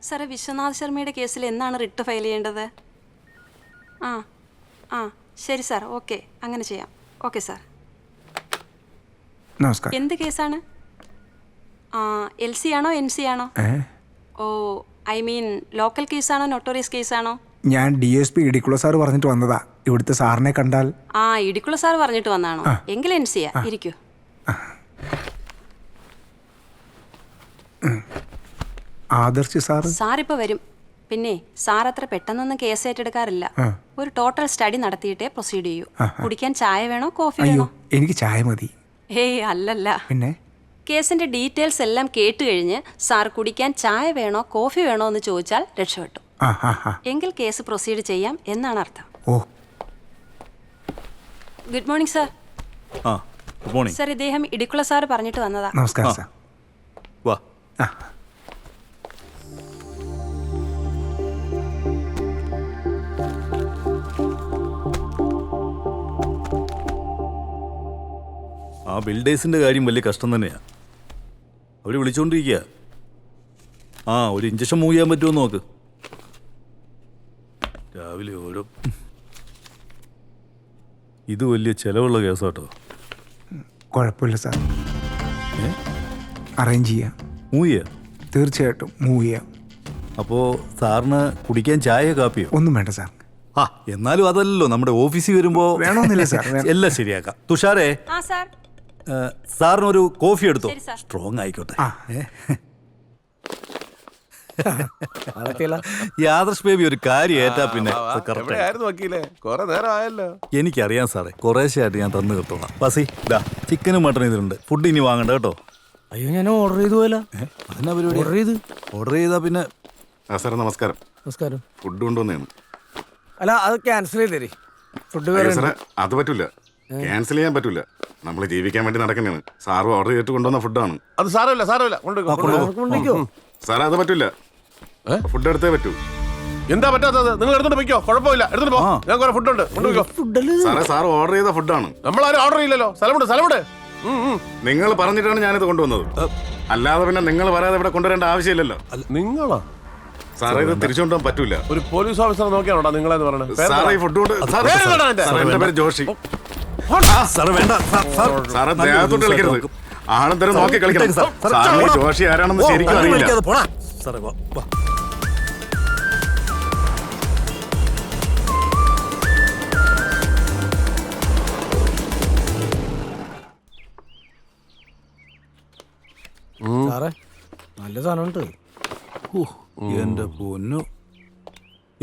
സാറേ, വിശ്വനാഥ് ശർമ്മയുടെ കേസിൽ എന്നാണ് റിട്ട് ഫയൽ ചെയ്യേണ്ടത്? ആ ആ ശരി സാർ, ഓക്കെ, അങ്ങനെ ചെയ്യാം. Okay sir. നമസ്കാരം. എന്ത് കേസാണ്? LC ആണോ NC ആണോ? ഓ, ഐ മീൻ ലോക്കൽ കേസാണോ നൊട്ടോറിയസ് കേസാണോ? ഞാൻ DSP ഇടിക്കുള്ള സാർ പറഞ്ഞിട്ട് വന്നതാ. ഇവിടുത്തെ സാറിനെ കണ്ടാൽ. ഇടിക്കുള്ള സാർ പറഞ്ഞിട്ട് വന്നാണോ? എങ്കിൽ NC യാ. ഇരിക്കൂ. ആദർശ് സാർ. സാറിപ്പോൾ വരും. പിന്നെ സാർ അത്ര പെട്ടെന്നൊന്നും കേസ് ഏറ്റെടുക്കാറില്ല. ഒരു ടോട്ടൽ സ്റ്റഡി നടത്തിയിട്ടേ പ്രൊസീഡ് ചെയ്യൂ. കുടിക്കാൻ ചായ വേണോ കോഫി വേണോ? എനിക്ക് ചായ മതി. ഹേയ് അല്ലല്ല, പിന്നെ കേസിന്റെ ഡീറ്റെയിൽസ് എല്ലാം കേട്ട് കഴിഞ്ഞ് സാർ കുടിക്കാൻ ചായ വേണോ കോഫി വേണോ എന്ന് ചോദിച്ചാൽ രക്ഷപ്പെട്ടു. എങ്കിൽ കേസ് പ്രൊസീഡ് ചെയ്യാം എന്നാണ് അർത്ഥം. ഓ, good morning sir. Good morning sir, ഇദ്ദേഹം ഇടിക്കുള്ള സാർ പറഞ്ഞിട്ട് വന്നതാ. നമസ്കാരം സാർ. വാ. ആ ബിൽഡേഴ്സിന്റെ കാര്യം വലിയ കഷ്ടം തന്നെയാ. അവര് വിളിച്ചോണ്ടിരിക്കുക. ഒരു ഇഞ്ചക്ഷൻ മൂവ് ചെയ്യാൻ പറ്റുമോ നോക്ക്. രാവിലെ ഓരോ ഇത് വലിയ ചെലവുള്ള കേസാട്ടോ. കുഴപ്പമില്ല സാർ, അറേഞ്ച് ചെയ്യാം. മൂവ് ചെയ്യാ? തീർച്ചയായിട്ടും മൂവ് ചെയ്യാം. അപ്പോ സാറിന് കുടിക്കാൻ ചായയോ കാപ്പിയോ? ഒന്നും വേണ്ട സാർ. എന്നാലും അതല്ലല്ലോ നമ്മുടെ ഓഫീസിൽ വരുമ്പോ. വേണമെന്നില്ല സാർ. എല്ലാം ശരിയാക്കാം. തുഷാരേ, സാറിനൊരു കോഫി എടുത്തോ. സ്ട്രോങ് ആയിക്കോട്ടെ. യാദർശ് ബേബി ഒരു കാര്യം ഏറ്റാ പിന്നെ എനിക്കറിയാം സാറേ. കുറേശ്ശായിട്ട് ഞാൻ തന്നു കിട്ടോളാം. പസി ചിക്കനും മട്ടനും ഇതിലുണ്ട്. ഫുഡ് ഇനി വാങ്ങണ്ട കേട്ടോ. അയ്യോ, ഞാൻ ഓർഡർ ചെയ്തു പോയല്ല. എന്നാ പരിപാടി? ഓർഡർ ചെയ്താ പിന്നെ. സാറേ നമസ്കാരം. നമസ്കാരം. ഫുഡ് കൊണ്ടുവന്നതാണ്. അല്ല, അത് ക്യാൻസൽ ചെയ്തേ. ഫുഡ് സാറേ അത് പറ്റൂല, ക്യാൻസൽ ചെയ്യാൻ പറ്റൂല. നമ്മൾ ജീവിക്കാൻ വേണ്ടി നടക്കുന്നതാണ്. സാറ് ഓർഡർ ചെയ്തിട്ട് കൊണ്ടുവന്ന ഫുഡാണ്. അത് സാരമില്ല സാരമില്ല, സാറേ അത് പറ്റൂല. ഫുഡ് എടുത്തേ പറ്റൂ. എന്താ പറ്റാത്തത്? നിങ്ങൾ എടുത്തോണ്ട് പോയിക്കോ, കുഴപ്പമില്ല. എടുത്തോണ്ട് പോ, ഞാൻ കുറെ ഫുഡ് ഉണ്ട്, കൊണ്ടുപോയിക്കോ. സാറേ സാറ് ഓർഡർ ചെയ്ത ഫുഡാണ്. നമ്മളാരും ഓർഡർ ചെയ്യില്ലല്ലോ. സ്ഥലമുണ്ട്. നിങ്ങൾ പറഞ്ഞിട്ടാണ് ഞാനിത് കൊണ്ടുവന്നത്. അല്ലാതെ പിന്നെ നിങ്ങൾ പറയാതെ ഇവിടെ കൊണ്ടുവരേണ്ട ആവശ്യമില്ലല്ലോ. നിങ്ങളാ സാറേ ഇത് തിരിച്ചു കൊണ്ടുപോകാൻ പറ്റൂല. ഒരു പോലീസ് ഓഫീസർ നോക്കിയാണോ നിങ്ങളെന്ന് പറഞ്ഞത്? സാറേ ഈ ഫുഡ് കൊണ്ട്. എന്റെ പേര് ജോഷി. സാറേ ദേഹത്തോട്ട് കളിക്കരുത്. ആണെന്തരം നോക്കി കളിക്കണം. സാറിന് ജോഷി ആരാണെന്ന് ശരിക്കും അറിയില്ല. സാറേ, നല്ല സാധനമുണ്ട്. എന്റെ പൊന്നു,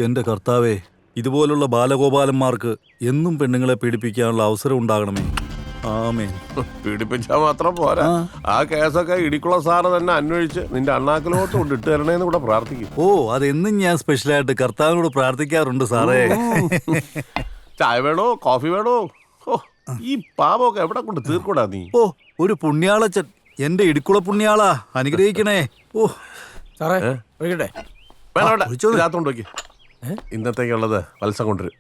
എന്റെ കർത്താവേ, ഇതുപോലുള്ള ബാലഗോപാലന്മാർക്ക് എന്നും പെണ്ണുങ്ങളെ പീഡിപ്പിക്കാനുള്ള അവസരം ഉണ്ടാകണമേ. ആമേൻ. പീഡിപ്പിച്ചാ മാത്രം പോരാ, ആ കേസൊക്കെ ഇടിക്കുള്ള സാറ് തന്നെ അന്വേഷിച്ച് നിന്റെ അണ്ണാക്കിലോട്ട് കൊണ്ടിട്ട് തരണേന്ന് കൂടെ പ്രാർത്ഥിക്കും. അതെന്നും ഞാൻ സ്പെഷ്യലായിട്ട് കർത്താവിനോട് പ്രാർത്ഥിക്കാറുണ്ട് സാറേ. ചായ വേണോ കോഫി വേണോ? ഈ പാപമൊക്കെ എവിടെ കൊണ്ട് തീർക്കൂടാ നീ? ഒരു പുണ്യാളച്ചൻ, എന്റെ ഇടിക്കുള പുണ്യാളാ, അനുഗ്രഹിക്കണേ. സാറേ ഒഴിക്കട്ടെ? വേണ്ട, ഇന്നത്തേക്കുള്ളത് വത്സം കൊണ്ടുവരും.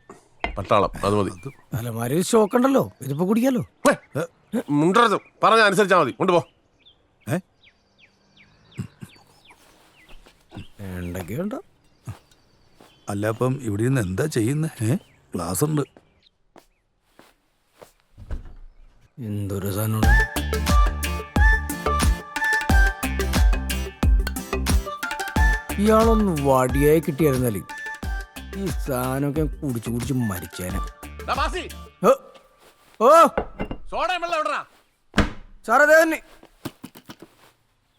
പട്ടാളം അത് മതി. അലമാരി സ്റ്റോക്ക് ഉണ്ടല്ലോ, ഇതിപ്പോ കുടിക്കാലോ. മുണ്ടത് പറഞ്ഞ അനുസരിച്ചാ മതി. കൊണ്ടുപോ. എന്തൊക്കെയുണ്ടോ? അല്ല, അപ്പം ഇവിടെ നിന്ന് എന്താ ചെയ്യുന്നേ? ക്ലാസ് ഉണ്ട്. എന്തൊരു സാധനം. ഇയാളൊന്ന് വടിയായി കിട്ടിയായിരുന്നാല് ഈ സാധനമൊക്കെ കുടിച്ച് മരിച്ചേനെ. സാറേ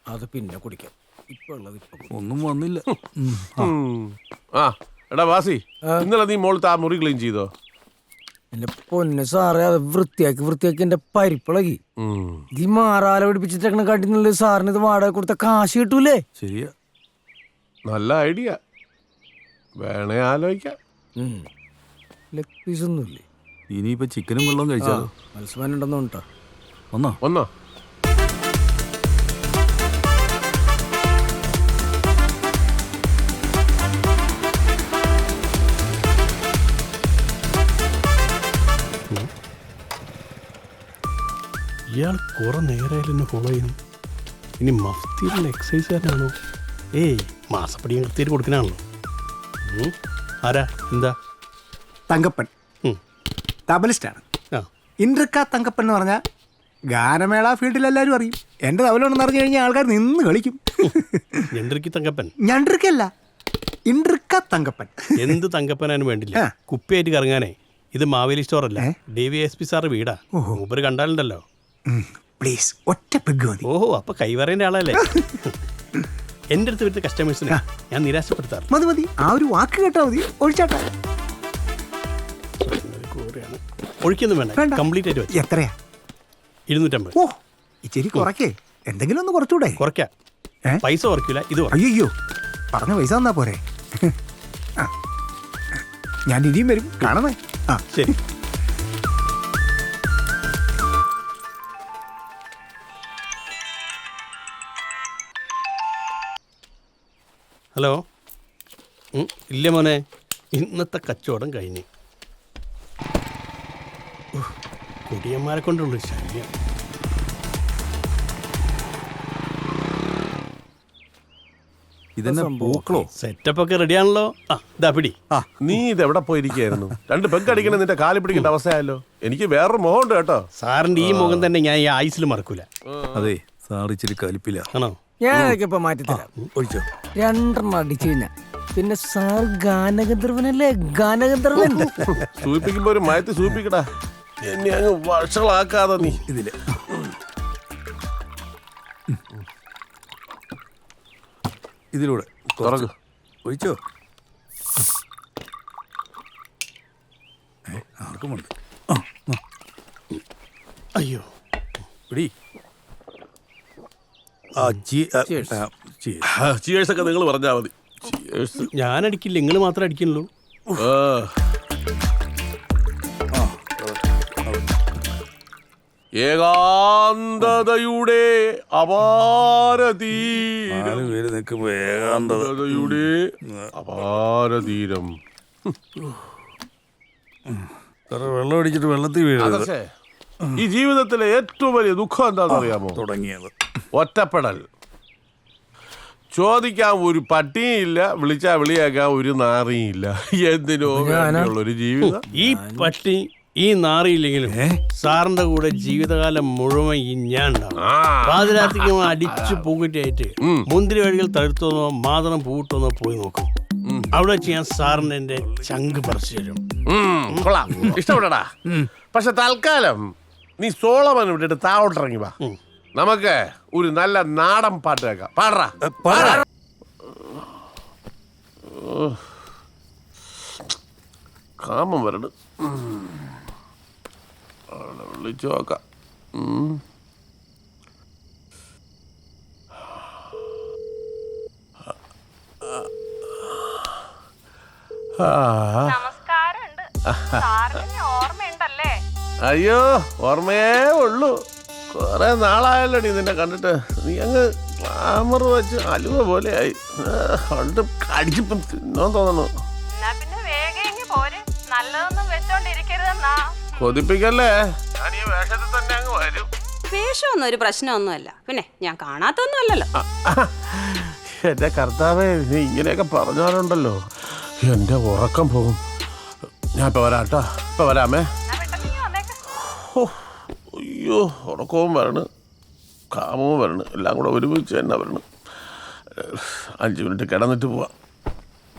അത് പിന്നെ കുടിക്കാം. ഇപ്പൊ ഉള്ളത് ഒന്നും വന്നില്ല. എടാ വാസി, ഇന്നലെ നീ മോളത്തെ ആ മുറി ക്ലീൻ ചെയ്തോ? എന്റെ പൊന്നെ സാറേ, അത് വൃത്തിയാക്കി എന്റെ പരിപ്പിളകി. ഈ മാറാല പിടിപ്പിച്ചിട്ടേക്കണ കാട്ടിന്നുള്ളത് സാറിന് ഇത് വാടക കൊടുത്ത കാശ് കിട്ടൂലേ? ശരിയാ, നല്ല ഐഡിയ. വേണേ ആലോചിക്കാം. ലെഗ് പീസ് ഒന്നുമില്ലേ? ഇനിയിപ്പോ ചിക്കനും വെള്ളം കഴിച്ചാലോ? മത്സ്യമാൻ ഉണ്ടെന്ന് പറഞ്ഞിട്ടാ. ഒന്നോ ഇയാൾ കുറെ നേരമായാലും എന്നെ ഫോളോ ചെയ്യുന്നു. ഇനി മഫ്തിയിലുള്ള എക്സസൈസുകാരനാണോ? ഏയ് മാസപ്പടിയും കൃത്യമായിട്ട് കൊടുക്കണാണല്ലോ. ആരാ എന്താ? തങ്കപ്പൻ ഉം. തബലിസ്റ്റാണ്. ആ ഇൻട്രിക്ക തങ്കപ്പൻ എന്ന് പറഞ്ഞാൽ ഗാനമേള ഫീൽഡിൽ എല്ലാവരും അറിയും. എൻ്റെ തബലുണ്ടെന്ന് അറിഞ്ഞു കഴിഞ്ഞാൽ ആൾക്കാർ നിന്ന് കളിക്കും. ഞണ്ടിരിക്കി തങ്കപ്പൻ. ഞണ്ടിരിക്കല്ല, ഇൻട്രിക്ക തങ്കപ്പൻ. എന്ത് തങ്കപ്പനാനും വേണ്ടില്ല. ആ. കുപ്പിയായിട്ട് കറങ്ങാനേ. ഇത് മാവേലി സ്റ്റോറല്ല, DVSP സാറ് വീടാ. മൂപ്പര് കണ്ടാലുണ്ടല്ലോ. പ്ലീസ് ഒറ്റ പെഗ് മതി. ഓഹോ, അപ്പൊ കൈവറേന്റെ ആളല്ലേ? എൻ്റെ അടുത്ത് വരുന്ന കസ്റ്റമേഴ്സിനെ ഞാൻ നിരാശപ്പെടുത്താറ്. മതി മതി, ആ ഒരു വാക്ക് കേട്ടാ മതി. ഒഴിച്ചാട്ടാ. ഒഴിക്കൊന്നും വേണ്ട, വേണ്ട. കംപ്ലീറ്റ് ആയിട്ട് വെച്ചു. എത്രയാ? 250. ഓ ഇച്ചിരി കുറക്കേ. എന്തെങ്കിലും ഒന്ന് കുറച്ചുകൂടെ? കുറയ്ക്കാം. പൈസ കുറയ്ക്കില്ല, ഇത് കുറയ്ക്കാം. അയ്യോ പറഞ്ഞ പൈസ തന്നാ പോരെ. ആ, ഞാൻ ഇനിയും വരും, കാണണേ. ആ ശരി. ഹലോ. ഇല്ല മോനെ, ഇന്നത്തെ കച്ചവടം കഴിഞ്ഞ്. കുടിയന്മാരെ കൊണ്ടുള്ളൂ ശല്യം. ഇതെന്നെ പൂക്കളോ? സെറ്റപ്പ് ഒക്കെ റെഡിയാണല്ലോ. ആ ഇതാ പിടി. നീ ഇതെവിടെ പോയിരിക്കായിരുന്നു? 2 പെഗ് അടിക്കണ നിന്റെ കാലി പിടിക്കേണ്ട അവസ്ഥയായല്ലോ. എനിക്ക് വേറൊരു മോഹമുണ്ട് കേട്ടോ. സാറിന്റെ ഈ മുഖം തന്നെ ഞാൻ ഈ ആയുസിൽ മറക്കൂല. അതെ, സാർ ഇച്ചിരി കലിപ്പില്ല. ആണോ? ഞാൻ അതൊക്കെ ഇപ്പൊ മാറ്റിത്തരാം. ഒഴിച്ചോ. 2 അടിച്ചു കഴിഞ്ഞാ പിന്നെ സാർ ഗാനഗന്ധർവനല്ലേ, ഗാനഗന്ധർവൻ. സൂചിപ്പിക്കുമ്പോ ഒരു മയത്തി സൂചിപ്പിക്കടാ. എന്നെ അങ്ങ് വഷളാക്കാതെ നീ. ഇതില് ഇതിലൂടെ തുറക്ക്. ഒഴിച്ചോ. ആർക്കുമുണ്ട്. അയ്യോ പിടി. ചിയേഴ്സ് ഒക്കെ നിങ്ങൾ പറഞ്ഞാൽ മതി. ചിയേഴ്സ്. ഞാൻ അടിക്കില്ല, നിങ്ങൾ മാത്രമേ അടിക്കുന്നുള്ളൂ. ഏകാന്തതയുടെ അപാരതീരം, പേര് നിൽക്കുമ്പോ ഏകാന്തതയുടെ അപാരതീരം. വെള്ളം അടിച്ചിട്ട് വെള്ളത്തിൽ വീഴരുത്. ആദർശേ, ഈ ജീവിതത്തിലെ ഏറ്റവും വലിയ ദുഃഖം എന്താണെന്ന് അറിയാമോ? തുടങ്ങിയത് ഒറ്റപ്പെടൽ. ചോദിക്കാൻ ഒരു പട്ടിയും, വിളിച്ചാ വിളിയാക്കാൻ ഒരു നാറിയും ഇല്ല. എന്തിനോ വേണ്ടിയുള്ളൊരു ജീവിതം. ഈ പട്ടി ഈ നാറിയില്ലെങ്കിലും സാറിന്റെ കൂടെ ജീവിതകാലം മുഴുവൻ ഈ ഞാൻ ഉണ്ടാവും. പാതിരാത്രിക്ക് അടിച്ചു പൂക്കുറ്റിയായിട്ട് മുന്തിരി വഴികൾ തടുത്തോന്നോ മാതളം പൂട്ടോന്നോ പോയി നോക്കും. അവിടെ വെച്ച് ഞാൻ സാറിന് എന്റെ ചങ്ക് പറിച്ചു തരും. കൊള്ളാം, ഇഷ്ടപ്പെടടാ. പക്ഷെ തൽക്കാലം നീ സോളമൻ വിട്ടിട്ട് താഴോട്ടിറങ്ങി വാ. നമുക്ക് ഒരു നല്ല നാടൻ പാട്ട് കേൾക്കാം. പാടറാ. കാമം വരട്. വിളിച്ചു നോക്കാം. അയ്യോ, ഓർമ്മയേ ഉള്ളൂ. കൊറേ നാളായല്ലോടി നിന്നെ കണ്ടിട്ട്. നീ അങ്ങ് ഗ്ലാമർ വെച്ച് അലുവ പോലെ ആയി. കടിച്ചിപ്പം തിന്നാൻ തോന്നണു. കൊതിപ്പിക്കല്ലേ, ഞാൻ ഈ വേഷത്തിൽ തന്നെ അങ്ങ് വരും. വേഷമൊന്നും ഒരു പ്രശ്നമൊന്നുമല്ല. പിന്നെ ഞാൻ കാണാത്തൊന്നും അല്ലല്ലോ. എന്റെ കർത്താവേ, നീ ഇങ്ങനെയൊക്കെ പറഞ്ഞാലുണ്ടല്ലോ എന്റെ ഉറക്കം പോകും. ഞാൻ ഇപ്പൊ വരാട്ടോ. ഇപ്പൊ വരാമേ. അയ്യോ, ഉറക്കവും വരണം, കാമവും വരണം, എല്ലാം കൂടെ ഒരുമിച്ച് തന്നെ വരണം. 5 മിനിറ്റ് കിടന്നിട്ട് പോവാം.